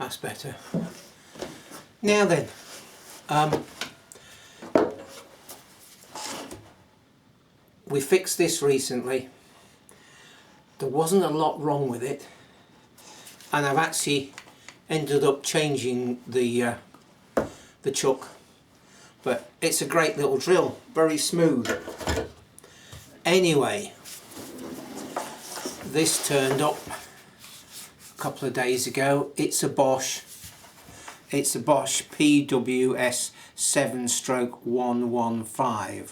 That's better. Now then, we fixed this recently. There wasn't a lot wrong with it, and I've actually ended up changing the chuck, but it's a great little drill, very smooth. Anyway, this turned up a couple of days ago. It's a Bosch. It's a Bosch PWS 7/115,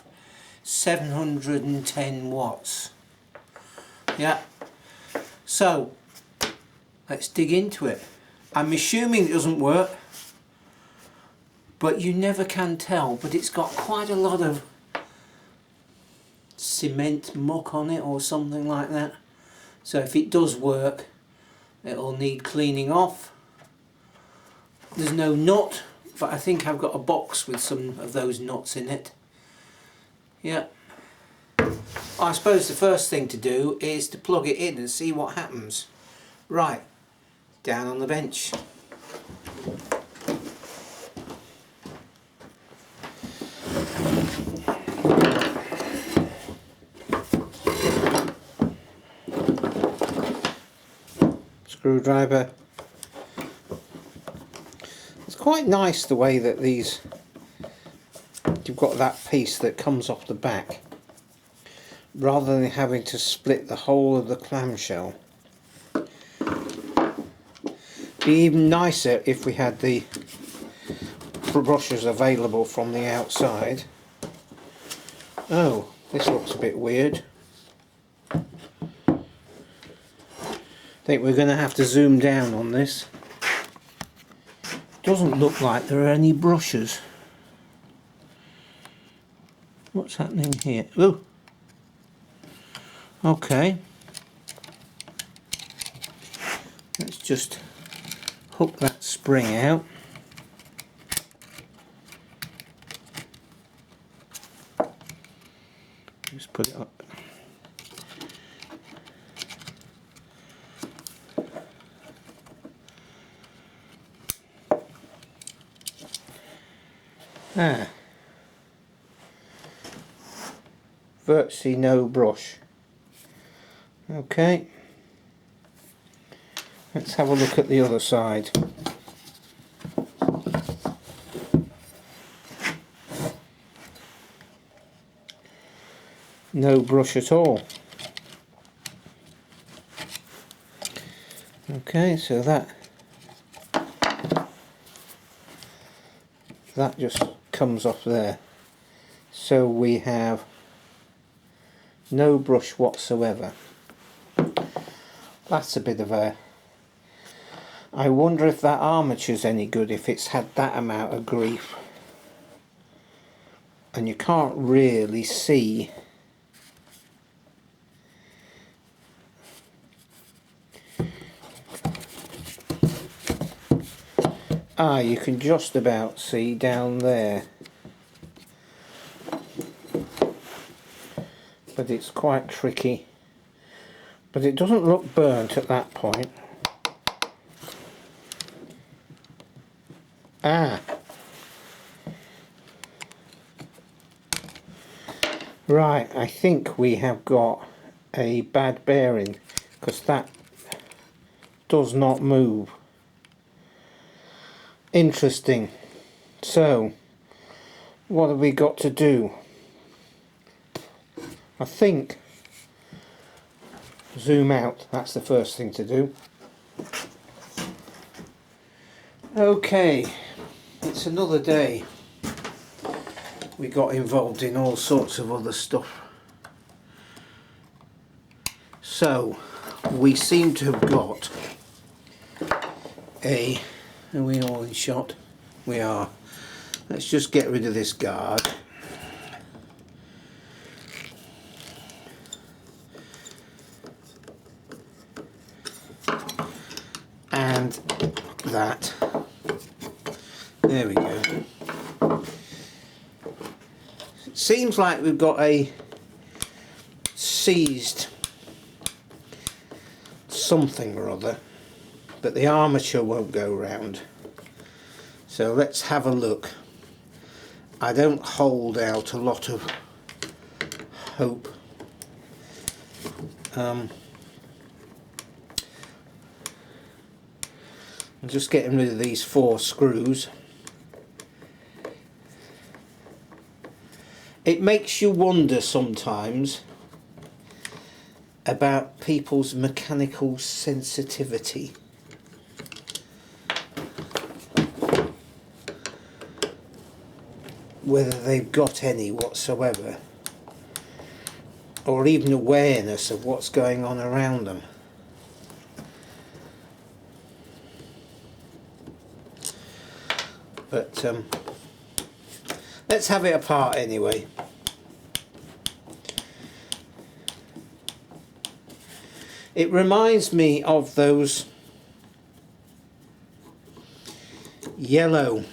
710 watts. Yeah. So let's dig into it. I'm assuming it doesn't work, but you never can tell. But it's got quite a lot of cement muck on it or something like that. So if it does work, it'll need cleaning off. There's no nut, but I think I've got a box with some of those nuts in it. Yeah. I suppose the first thing to do is to plug it in and see what happens. Right, down on the bench. Screwdriver. It's quite nice the way that these, you've got that piece that comes off the back, rather than having to split the whole of the clamshell. Be even nicer if we had the brushes available from the outside. Oh, this looks a bit weird. I think we're going to have to zoom down on this. Doesn't look like there are any brushes. What's happening here? Oh, okay. Let's just hook that spring out. Just put it up. Ah, virtually no brush. Okay, let's have a look at the other side. No brush at all. Okay, so that just comes off there. So we have no brush whatsoever. That's a bit of a... I wonder if that armature's any good if it's had that amount of grief. And you can't really see. Ah, you can just about see down there. But it's quite tricky. But it doesn't look burnt at that point. Ah. Right, I think we have got a bad bearing, because that does not move. Interesting. So, what have we got to do? I think zoom out, that's the first thing to do. Okay, it's another day. We got involved in all sorts of other stuff. So, we seem to have got a... Are we all in shot? We are. Let's just get rid of this guard. And that. There we go. It seems like we've got a seized something or other but the armature won't go round. So let's have a look. I don't hold out a lot of hope. I'm just getting rid of these 4 screws. It makes you wonder sometimes about people's mechanical sensitivity. Whether they've got any whatsoever, or even awareness of what's going on around them. But let's have it apart anyway. It reminds me of those yellow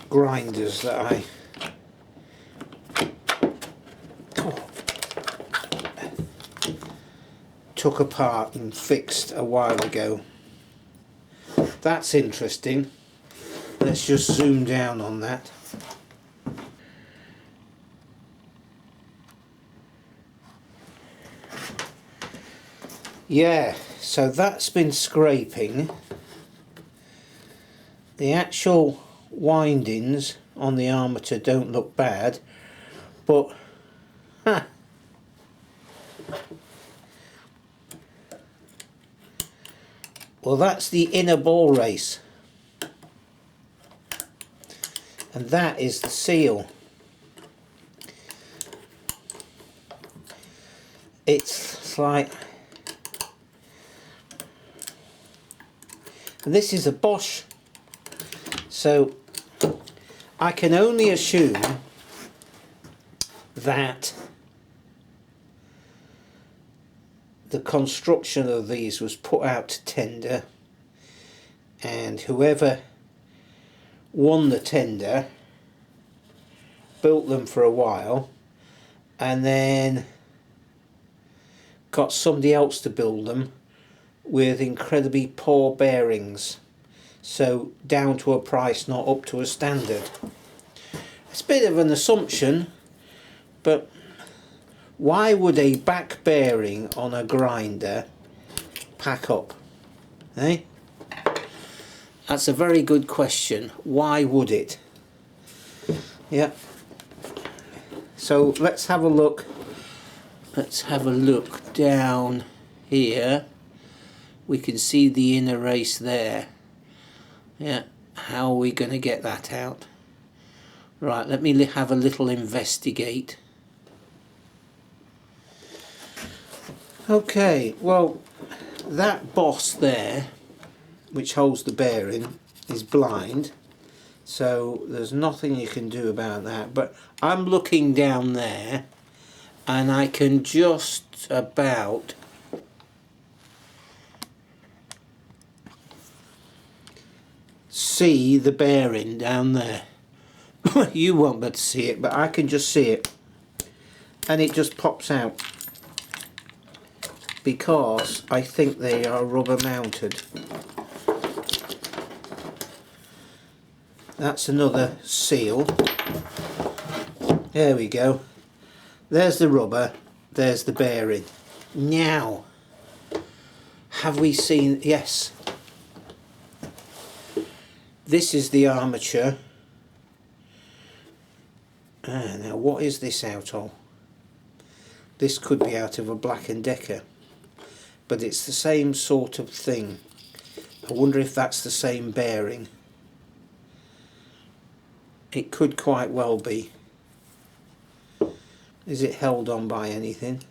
grinders that I took apart and fixed a while ago. That's interesting. Let's just zoom down on that. Yeah, so that's been scraping. The actual windings on the armature don't look bad, but well, that's the inner ball race, and that is the seal. It's like, and this is a Bosch, so I can only assume that the construction of these was put out to tender, and whoever won the tender built them for a while and then got somebody else to build them with incredibly poor bearings, so down to a price not up to a standard. It's a bit of an assumption, but why would a back bearing on a grinder pack up? Eh? That's a very good question. Why would it? Yeah. So let's have a look. Let's have a look down here. We can see the inner race there. Yeah. How are we going to get that out? Right, let me have a little investigate. Okay, well, that boss there, which holds the bearing, is blind, so there's nothing you can do about that. But I'm looking down there and I can just about see the bearing down there. You won't be able to see it, but I can just see it, and it just pops out, because I think they are rubber mounted. That's another seal. There we go. There's the rubber, there's the bearing. Now, have we seen, yes, this is the armature. Now what is this out of? This could be out of a Black & Decker, but it's the same sort of thing. I wonder if that's the same bearing. It could quite well be. Is it held on by anything?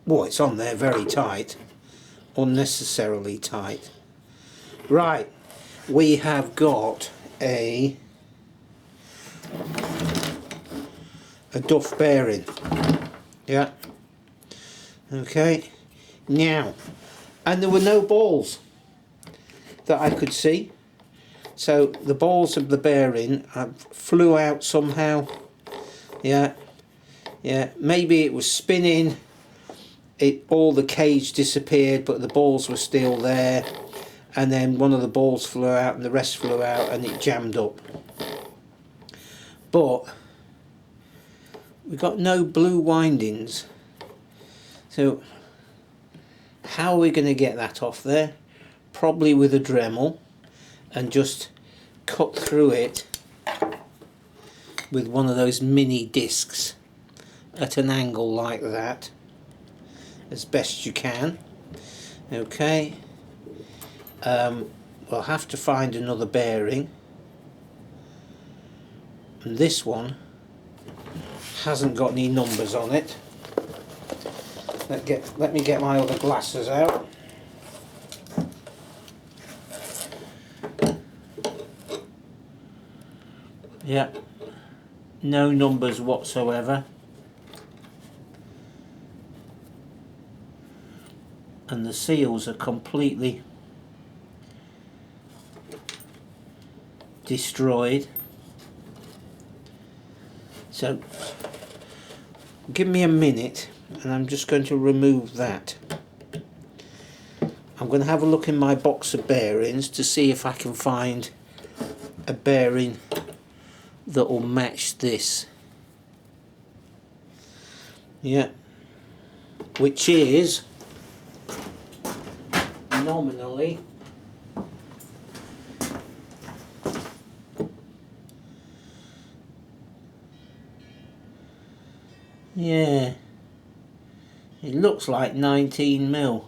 Well, it's on there very tight. Unnecessarily tight. Right, we have got a duff bearing. Yeah. Okay. Now, and there were no balls that I could see. So the balls of the bearing flew out somehow. Yeah, maybe it was spinning, all the cage disappeared but the balls were still there, and then one of the balls flew out and the rest flew out and it jammed up. But we've got no blue windings, so how are we going to get that off there? Probably with a Dremel, and just cut through it with one of those mini discs at an angle like that as best you can. Okay, we'll have to find another bearing, and this one hasn't got any numbers on it. Let me get my other glasses out. Yeah, no numbers whatsoever, and the seals are completely destroyed. So give me a minute and I'm just going to remove that. I'm going to have a look in my box of bearings to see if I can find a bearing that will match this. Yeah, which is nominally yeah, it looks like 19mm.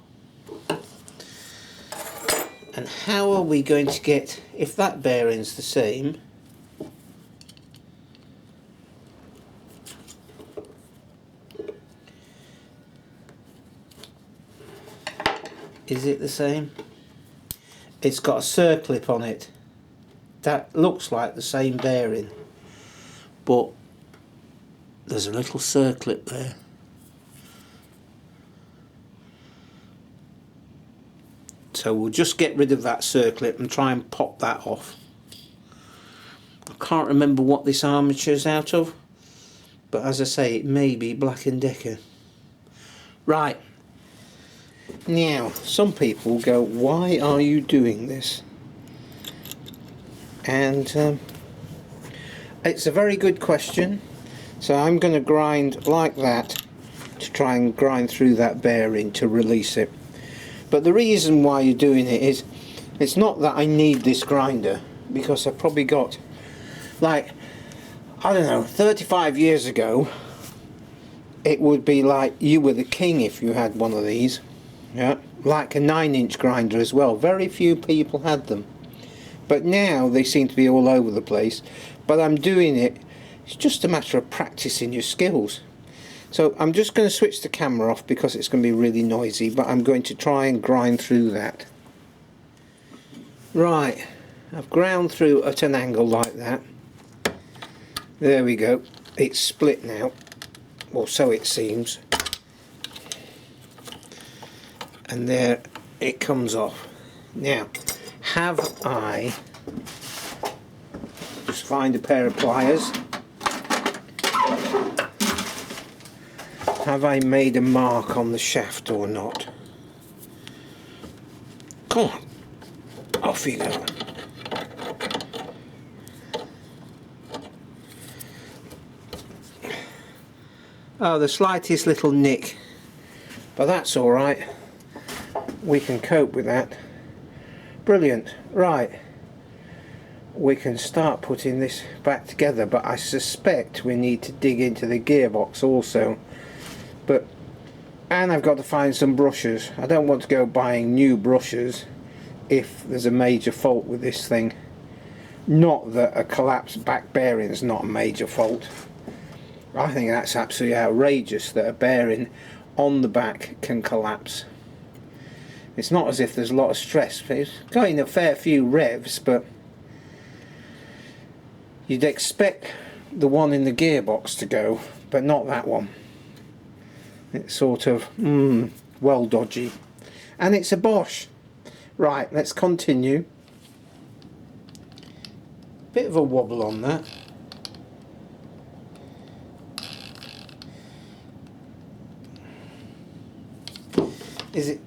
And how are we going to get, if that bearing's the same, is it the same? It's got a circlip on it. That looks like the same bearing, but there's a little circlip there. So we'll just get rid of that circlip and try and pop that off. I can't remember what this armature's out of, but as I say, it may be Black & Decker. Right. Now, some people go, why are you doing this? And it's a very good question. So I'm going to grind like that to try and grind through that bearing to release it. But the reason why you're doing it is, it's not that I need this grinder, because I've probably got, like, I don't know, 35 years ago, it would be like you were the king if you had one of these. Yeah, like a 9-inch grinder as well. Very few people had them. But now they seem to be all over the place. But I'm doing it, it's just a matter of practicing your skills. So I'm just going to switch the camera off because it's going to be really noisy, but I'm going to try and grind through that. Right, I've ground through at an angle like that. There we go. It's split now, or so it seems. And there it comes off. Now, have I just find a pair of pliers? Have I made a mark on the shaft or not? Come on, off you go. Oh, the slightest little nick, but that's all right. We can cope with that. Brilliant. Right, we can start putting this back together, but I suspect we need to dig into the gearbox also. And I've got to find some brushes. I don't want to go buying new brushes if there's a major fault with this thing. Not that a collapsed back bearing is not a major fault. I think that's absolutely outrageous that a bearing on the back can collapse. It's not as if there's a lot of stress. It's going a fair few revs, but you'd expect the one in the gearbox to go, but not that one. It's sort of, well dodgy. And it's a Bosch. Right, let's continue. Bit of a wobble on that. Is it?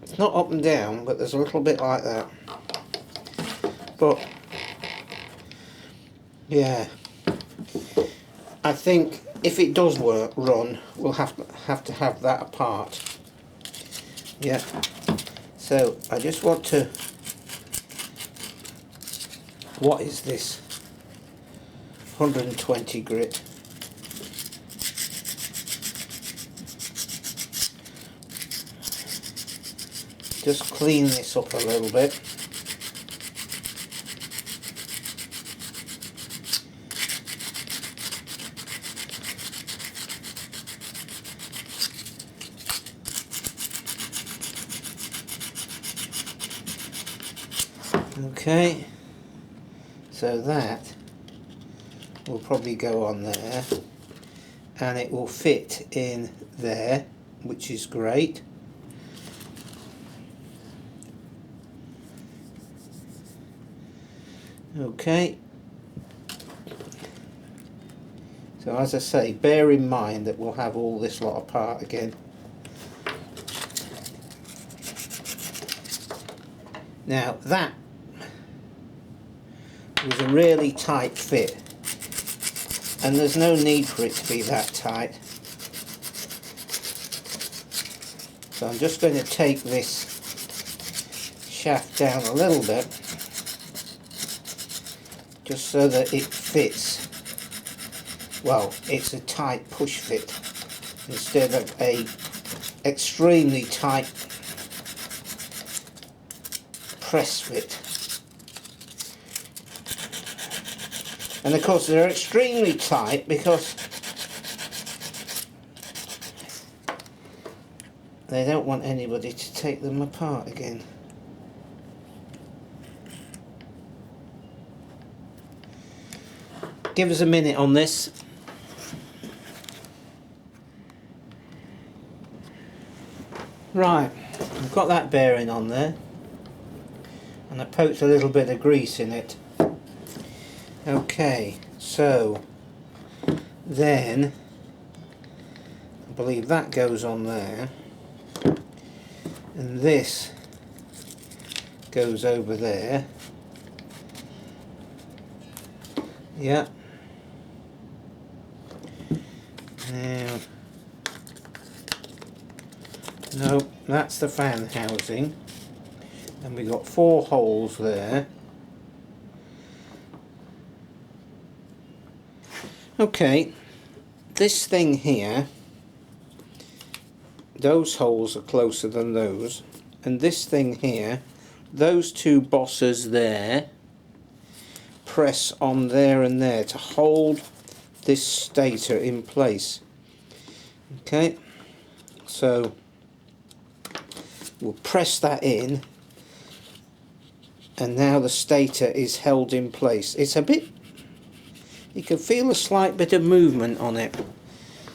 It's not up and down, but there's a little bit like that. But yeah, I think if it does run, we'll have to have that apart. Yeah. So I just want to. What is this? 120 grit. Just clean this up a little bit. Okay, so that will probably go on there and it will fit in there, which is great. Okay, so as I say, bear in mind that we'll have all this lot apart again. Now that was a really tight fit, and there's no need for it to be that tight. So I'm just going to take this shaft down a little bit, just so that it fits. Well, it's a tight push fit instead of a extremely tight press fit. And of course they're extremely tight because they don't want anybody to take them apart again. Give us a minute on this. Right, I've got that bearing on there, and I poked a little bit of grease in it. Okay, so then I believe that goes on there, and this goes over there. Yeah. Now, no, that's the fan housing, and we've got 4 holes there. Okay, this thing here, those holes are closer than those, and this thing here, those 2 bosses there press on there and there to hold this stator in place. Okay, so we'll press that in, and now the stator is held in place. It's a bit, you can feel a slight bit of movement on it,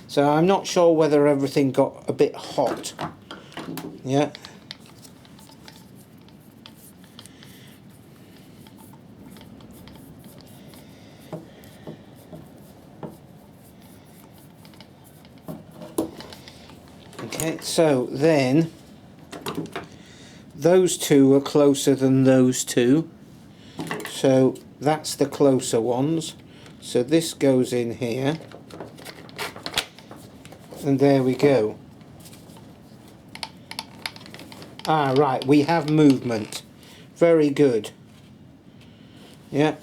so I'm not sure whether everything got a bit hot. Yeah. Okay, so then those 2 are closer than those 2, so that's the closer ones. So this goes in here, and there we go. Ah, right, we have movement. Very good. Yeah.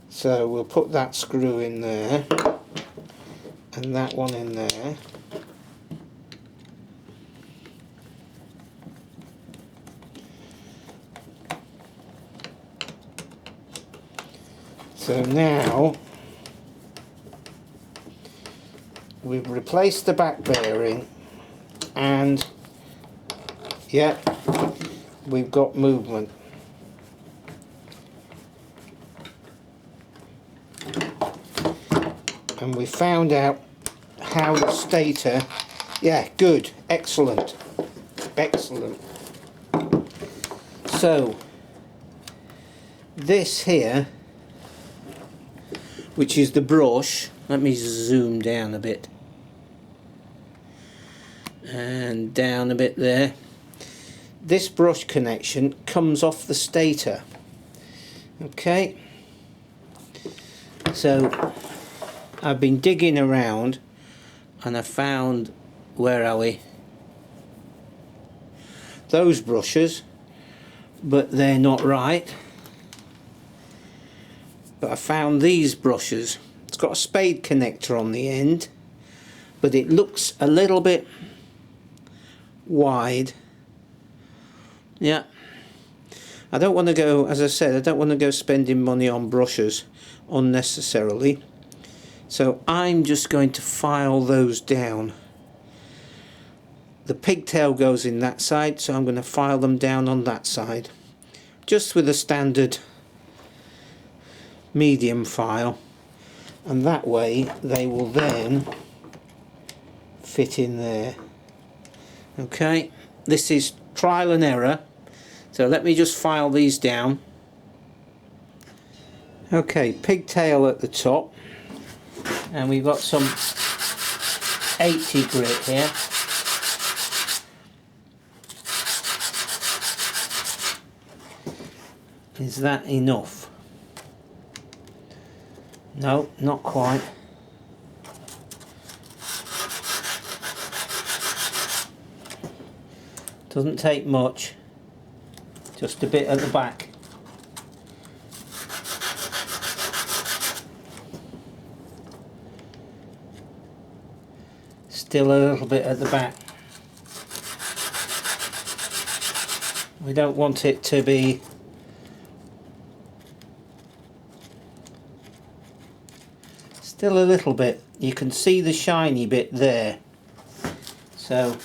So we'll put that screw in there, and that one in there. So now we've replaced the back bearing, and yeah, we've got movement. And we found out how the stator, yeah, good, excellent. Excellent. So this here, which is the brush, let me zoom down a bit and down a bit there. This brush connection comes off the stator. Okay, so I've been digging around and I found, where are we, those brushes, but they're not right. But I found these brushes. It's got a spade connector on the end, but it looks a little bit wide. Yeah, I don't want to go, as I said, I don't want to go spending money on brushes unnecessarily, so I'm just going to file those down. The pigtail goes in that side, so I'm going to file them down on that side, just with a standard medium file, and that way they will then fit in there. Okay, this is trial and error, so let me just file these down. Okay, pigtail at the top, and we've got some 80 grit here. Is that enough? No, not quite. Doesn't take much, just a bit at the back. Still a little bit at the back. We don't want it to be still a little bit. You can see the shiny bit there, so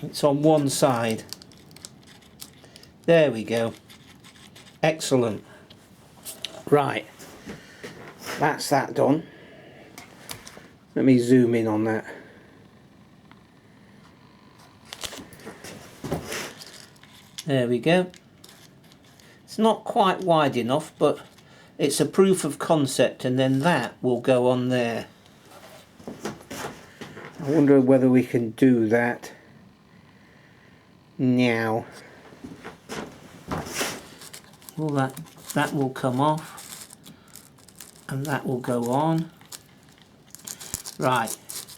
it's on one side. There we go. Excellent. Right, that's that done. Let me zoom in on that. There we go. It's not quite wide enough, but it's a proof of concept, and then that will go on there. I wonder whether we can do that now. Well, that will come off, and that will go on. Right,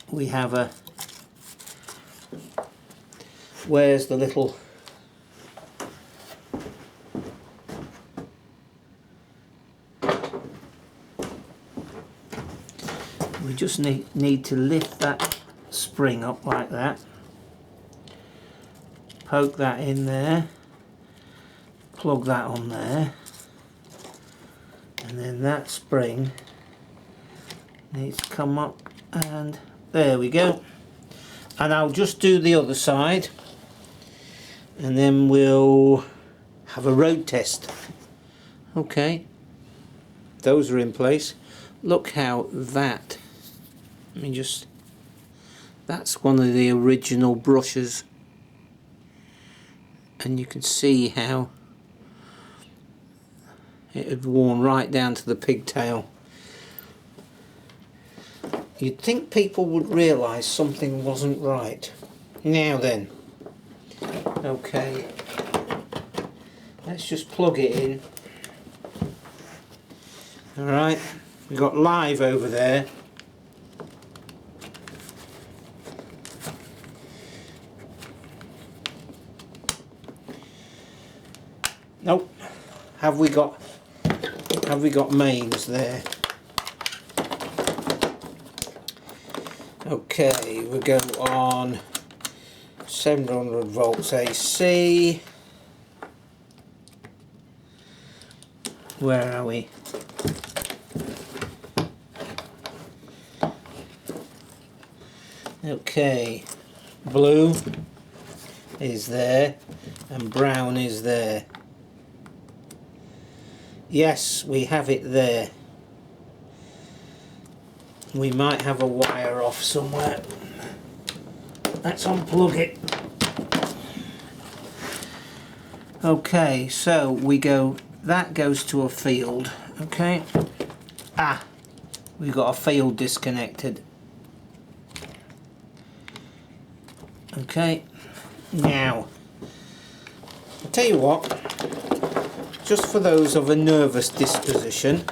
we have a, where's the little, we just need to lift that spring up like that, poke that in there, plug that on there, and then that spring needs to come up, and there we go. And I'll just do the other side, and then we'll have a road test. Okay, those are in place. Look how that, let me just, that's one of the original brushes, and you can see how it had worn right down to the pigtail. You'd think people would realise something wasn't right. Now then, okay, let's just plug it in. Alright, we've got live over there. Nope. Have we got mains there? Okay, we go on 700 volts AC. Where are we? Okay, blue is there and brown is there. Yes, we have it there. We might have a wire off somewhere. let's unplug it. Okay, so that goes to a field, okay. We've got a field disconnected. Okay, now, I'll tell you what, just for those of a nervous disposition,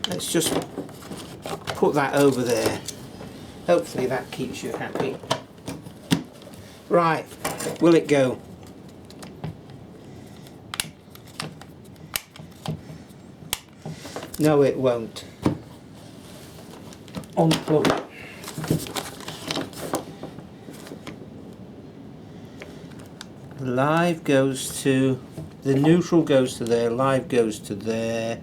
let's just put that over there. Hopefully that keeps you happy. Right, will it go? No, it won't. Unplug it. Live goes to, the neutral goes to there, live goes to there.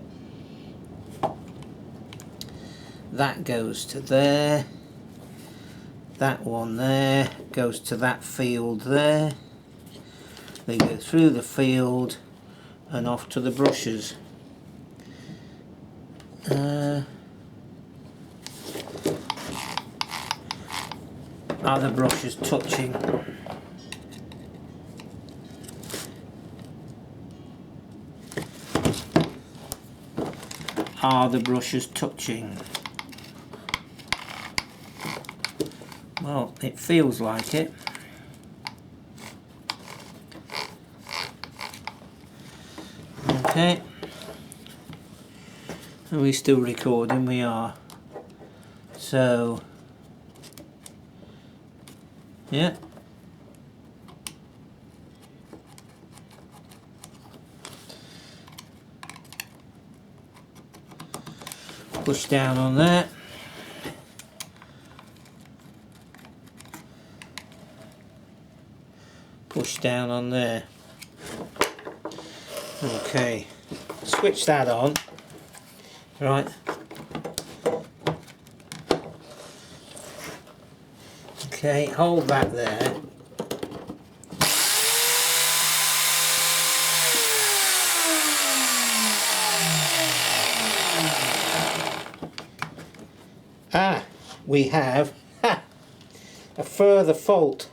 That goes to there. That one there goes to that field there. They go through the field and off to the brushes. Are the brushes touching? Are the brushes touching? Well, it feels like it. Okay. Are we still recording? We are. So, yeah. Push down on that. Push down on there. Okay. Switch that on. Right. Okay, hold that there. We have a further fault.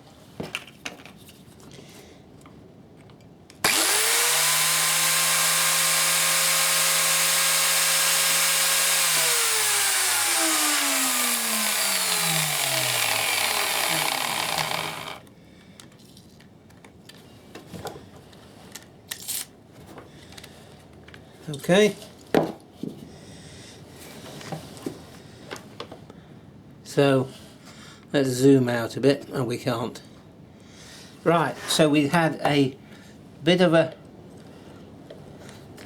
Okay. So let's zoom out a bit. Oh, we can't. Right, so we had a bit of a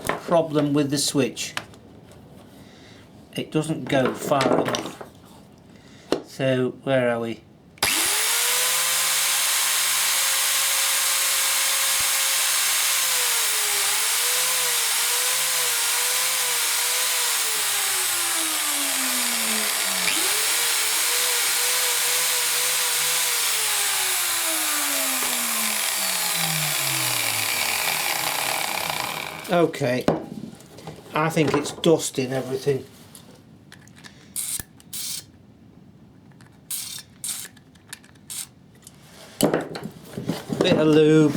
problem with the switch. It doesn't go far enough. So where are we? Okay, I think it's dusting everything. Bit of lube.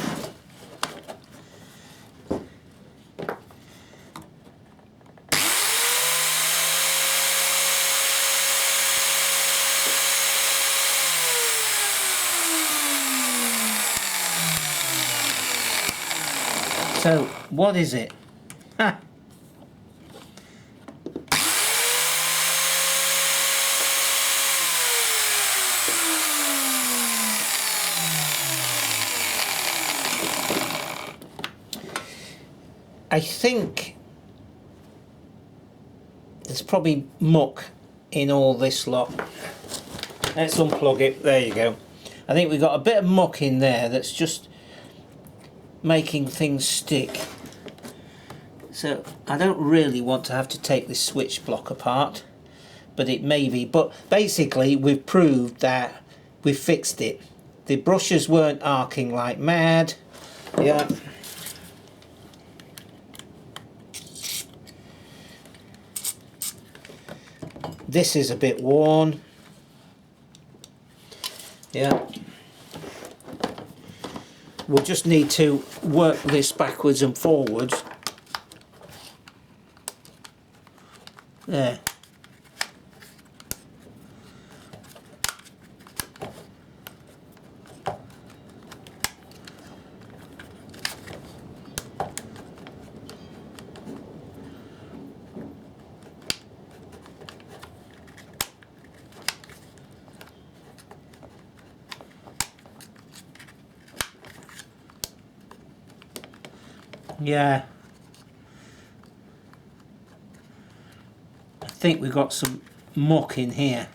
So, what is it? Ha! I think there's probably muck in all this lot. Let's unplug it. There you go. I think we've got a bit of muck in there that's just making things stick. So I don't really want to have to take this switch block apart, but it may be. But basically we've proved that we've fixed it. The brushes weren't arcing like mad. Yeah. this is a bit worn. Yeah. We'll just need to work this backwards and forwards. There. Yeah, I think we've got some muck in here.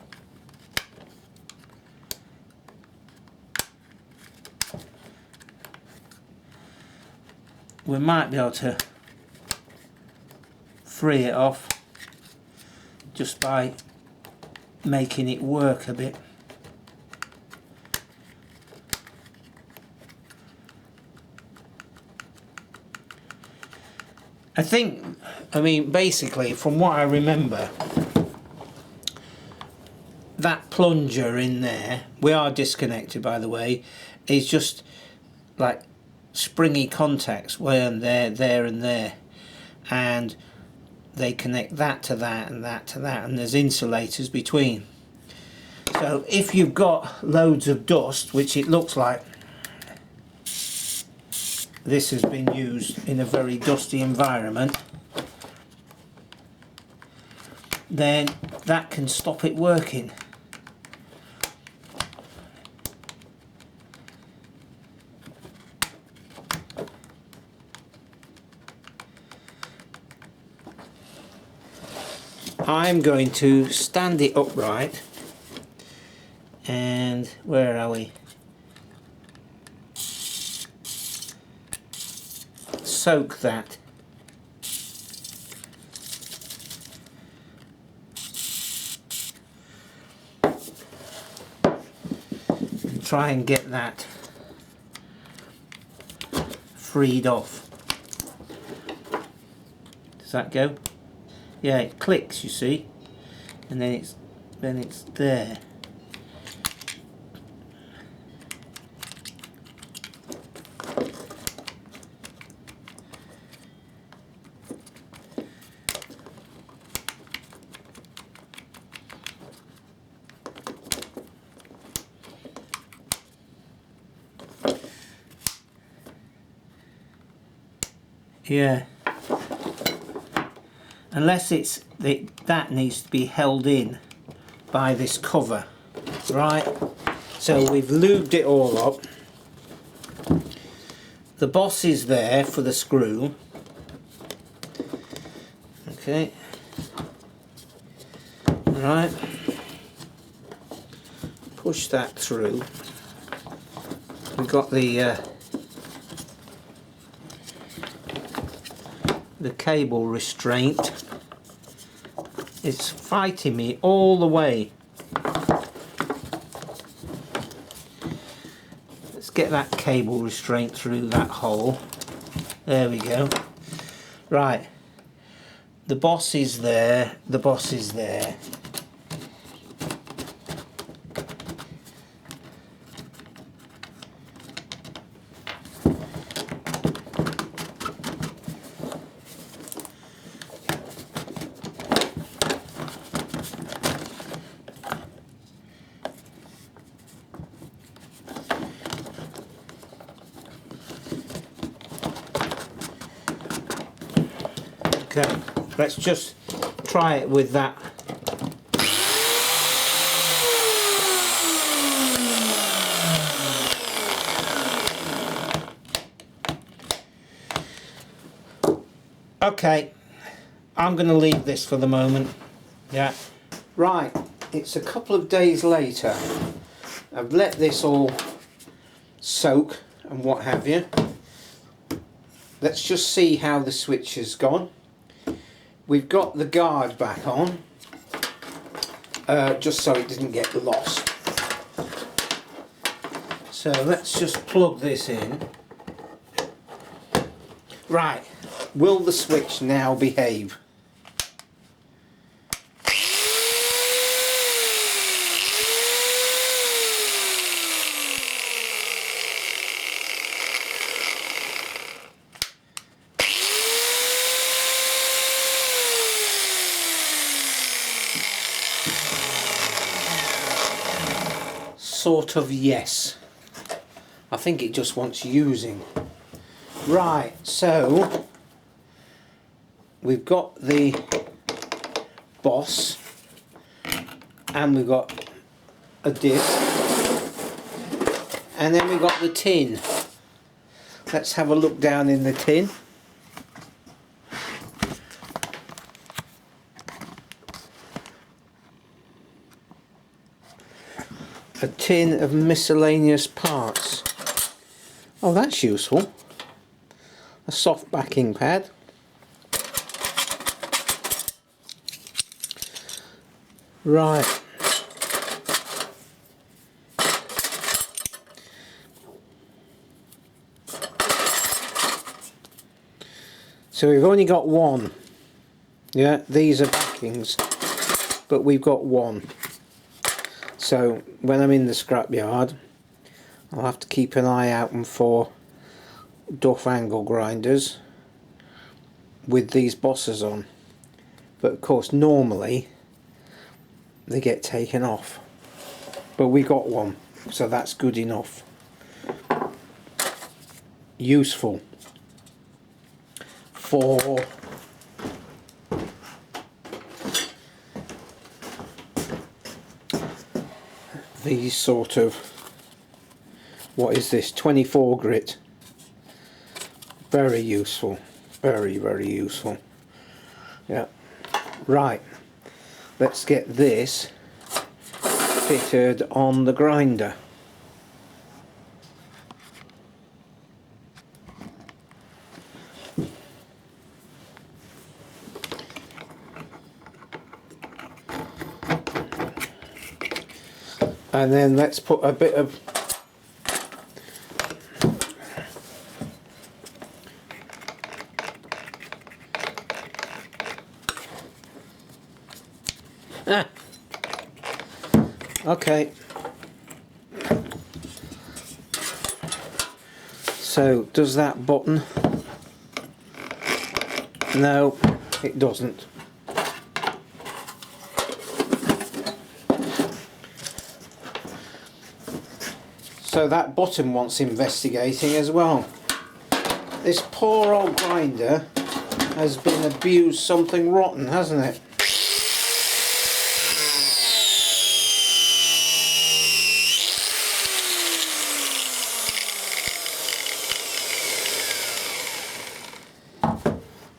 We might be able to free it off just by making it work a bit. I mean, basically, from what I remember, that plunger in there, we are disconnected by the way, is just like springy contacts, where and there and there, and they connect that to that and that to that, and there's insulators between. So if you've got loads of dust, which it looks like this has been used in a very dusty environment, then that can stop it working. I'm going to stand it upright, and where are we? Soak that. And try and get that freed off. Does that go? Yeah, it clicks, you see, and then it's there. Yeah. Unless it's that needs to be held in by this cover, right? So we've lubed it all up. The Bosch is there for the screw. Okay. Right. Push that through. We've got the cable restraint. It's fighting me all the way. Let's get that cable restraint through that hole. There we go. Right. The Bosch is there. The Bosch is there. Okay, let's just try it with that. Okay, I'm going to leave this for the moment. Yeah. Right, it's a couple of days later. I've let this all soak and what have you. Let's just see how the switch has gone. We've got the guard back on, just so it doesn't get lost. So let's just plug this in. Right, will the switch now behave? sort of yes. I think it just wants using. Right, so we've got the Bosch and we've got a dip, and then we've got the tin. Let's have a look down in the tin. A tin of miscellaneous parts. Oh, that's useful. A soft backing pad. Right. So we've only got one. Yeah, these are backings, but we've got one. So when I'm in the scrapyard, I'll have to keep an eye out for Duff angle grinders with these bosses on. But of course normally they get taken off. But we got one, so that's good enough. Useful for these sort of, what is this, 24 grit. Very useful, very useful. Yeah, right, let's get this fitted on the grinder. And then let's put a bit of okay. So does that button? No, it doesn't. So that button wants investigating as well. This poor old grinder has been abused something rotten, hasn't it?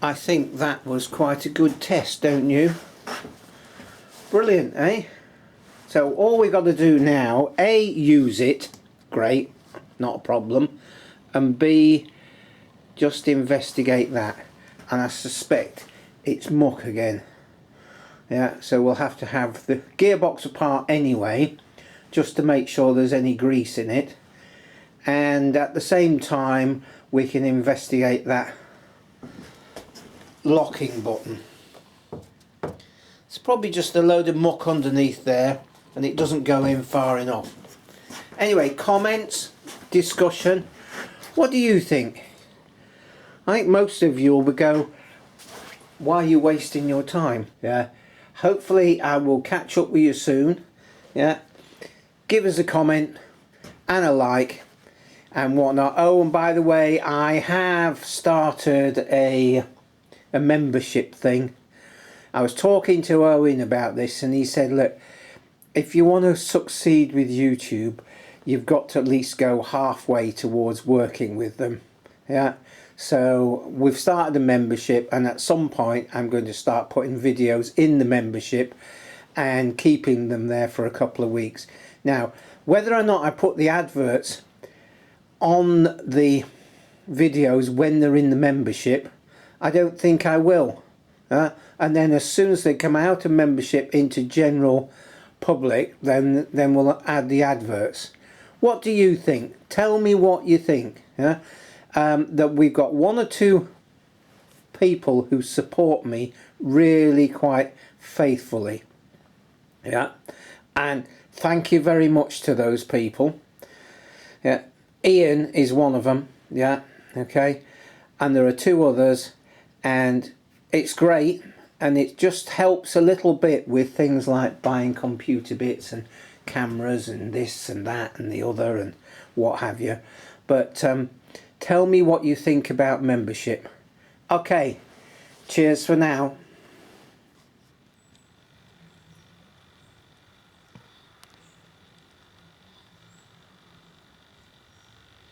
I think that was quite a good test, don't you? Brilliant, eh? So all we've got to do now, A, use it. Great, not a problem, and B, just investigate that. And I suspect it's muck again. Yeah, so we'll have to have the gearbox apart anyway, just to make sure there's any grease in it, and at the same time we can investigate that locking button. It's probably just a load of muck underneath there and it doesn't go in far enough. Anyway, comments, discussion, what do you think? I think most of you will go, why are you wasting your time? Yeah. Hopefully I will catch up with you soon. Yeah. Give us a comment and a like and whatnot. Oh, and by the way, I have started a membership thing. I was talking to Owen about this and he said, look, if you want to succeed with YouTube, you've got to at least go halfway towards working with them. Yeah, so we've started a membership, and at some point I'm going to start putting videos in the membership and keeping them there for a couple of weeks. Now, whether or not I put the adverts on the videos when they're in the membership, I don't think I will. And then as soon as they come out of membership into general public, then we'll add the adverts. What do you think? Tell me what you think. Yeah? That we've got one or two people who support me really quite faithfully. Yeah, and thank you very much to those people. Yeah, Ian is one of them. Yeah, okay, and there are two others, and it's great. and it just helps a little bit with things like buying computer bits and cameras and this and that and the other and what have you. But tell me what you think about membership. Okay, cheers for now.